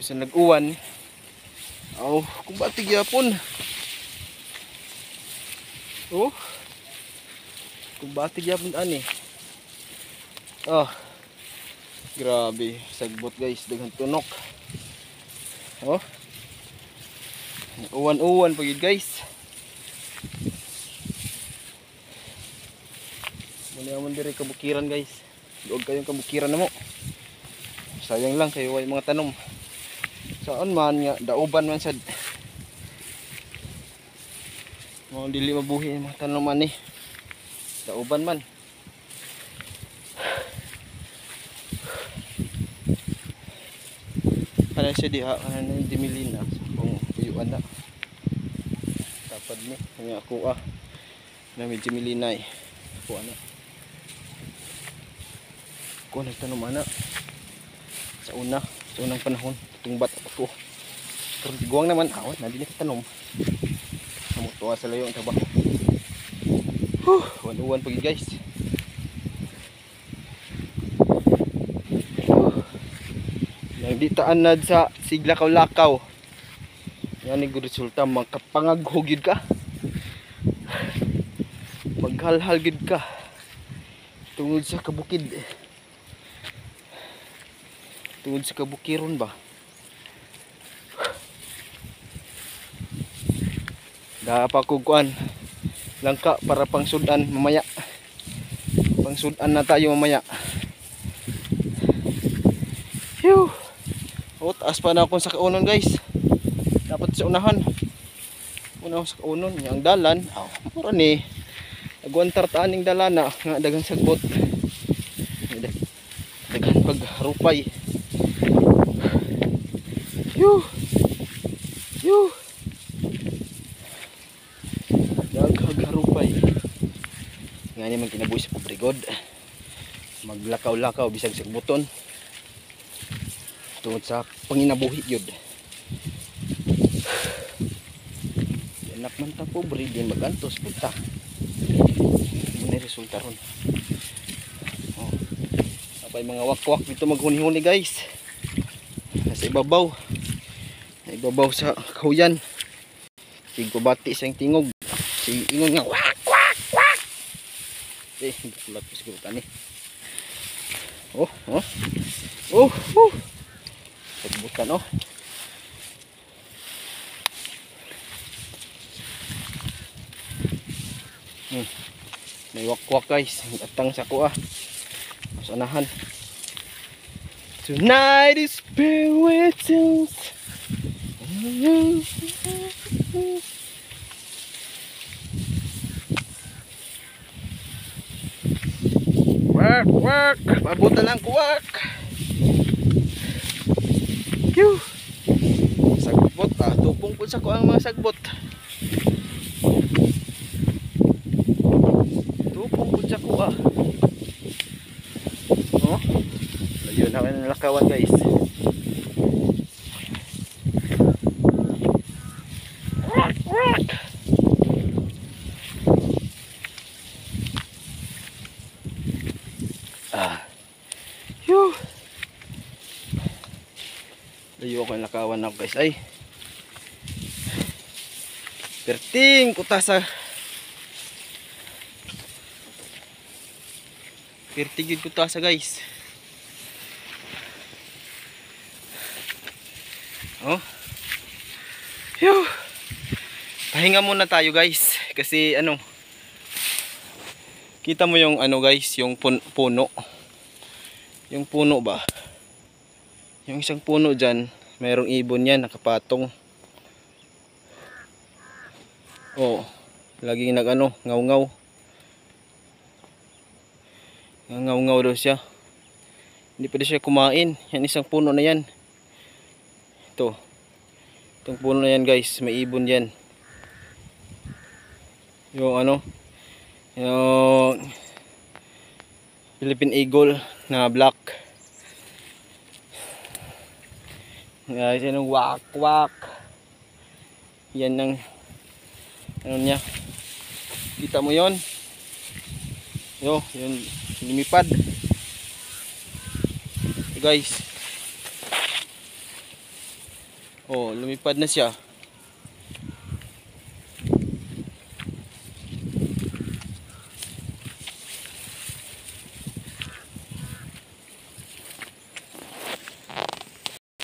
Bisa nag-uwan. Oh, kung batig yapon. Oh. Kung batig yapon ani. Oh. Grabe, sagbot guys, daghang tunok. Oh. Uwan-uwan pagid guys. Muna man diri kabukiran guys. Duog kayong kabukiran namo. Sayang lang kayo way mga tanom. Saan man nga dauban man sad. Mo dili mabuhi ang mga tanaman ni. Dauban man. Kana siya diha kana ni dimilina kung uyuan na. Tapad ni nga ako na medyo milinay. Ako ana. Ko nagtanom ana. Sa unang panahon tungbat ako. Pero tiguang naman awat na din tanom. Namutuwa sa layo ang trabaho. Uwan-uwan pagi guys. Di taanad sa siglakaw-lakaw. Yan ni gud resulta makapangaghog gid ka. Maghalhal gid ka. Tungod sa kabukid. Tungod sa kabukiron ba. Dapat ko kuan langka para pangsudan mamaya. Pangsudan na tayo mamaya. Phew. Taas pa na ako sa kaunon guys. Dapat sa unahan. Una sa kaunon. Yang dalan. Mura ni. Agwantar taaning dalana. Nga dagang sagbot. Dagang pagrupay. Yuh. Dagang harupay. Nga naman kinabuhi sa pobrigod. Maglakaw-lakaw bisag sagbuton. Tungod sa panginabuhi yun. Anak man ta pobre din magantos punta. Muna resulta ron. Apay mga wakwak dito maghuni-huni guys. Nasa ibabaw. Ibabaw sa kahuyan. Tigpabati sa tingog. Si ingon nga wak wak wak. Kulat po siguro tani. Oh. Pagbutan may wakwak guys atang sa kuha masanahan. Tonight is filled with tunes. Work pabutan lang kuwak. Sagbot tupong po sa ko ang mga sagbot. Tupong po sa ko ayun naman nalakawan guys. Layo ako nakawan ako guys. Ay perting kutasa. Pertigid kutasa guys. Pahinga muna tayo guys. Kasi kita mo yung guys, yung puno. Yung puno ba? Yung isang puno dyan, mayroong ibon yan, nakapatong. Laging ngaw-ngaw. Ngaw-ngaw daw siya. Hindi pwede siya kumain. Yan isang puno na yan. Itong puno na yan guys, may ibon yan. Yung yung Philippine Eagle na black. Guys, yan ang wak-wak. Yan ang niya. Kita mo yon? Yun lumipad. Guys. Oh, lumipad na siya.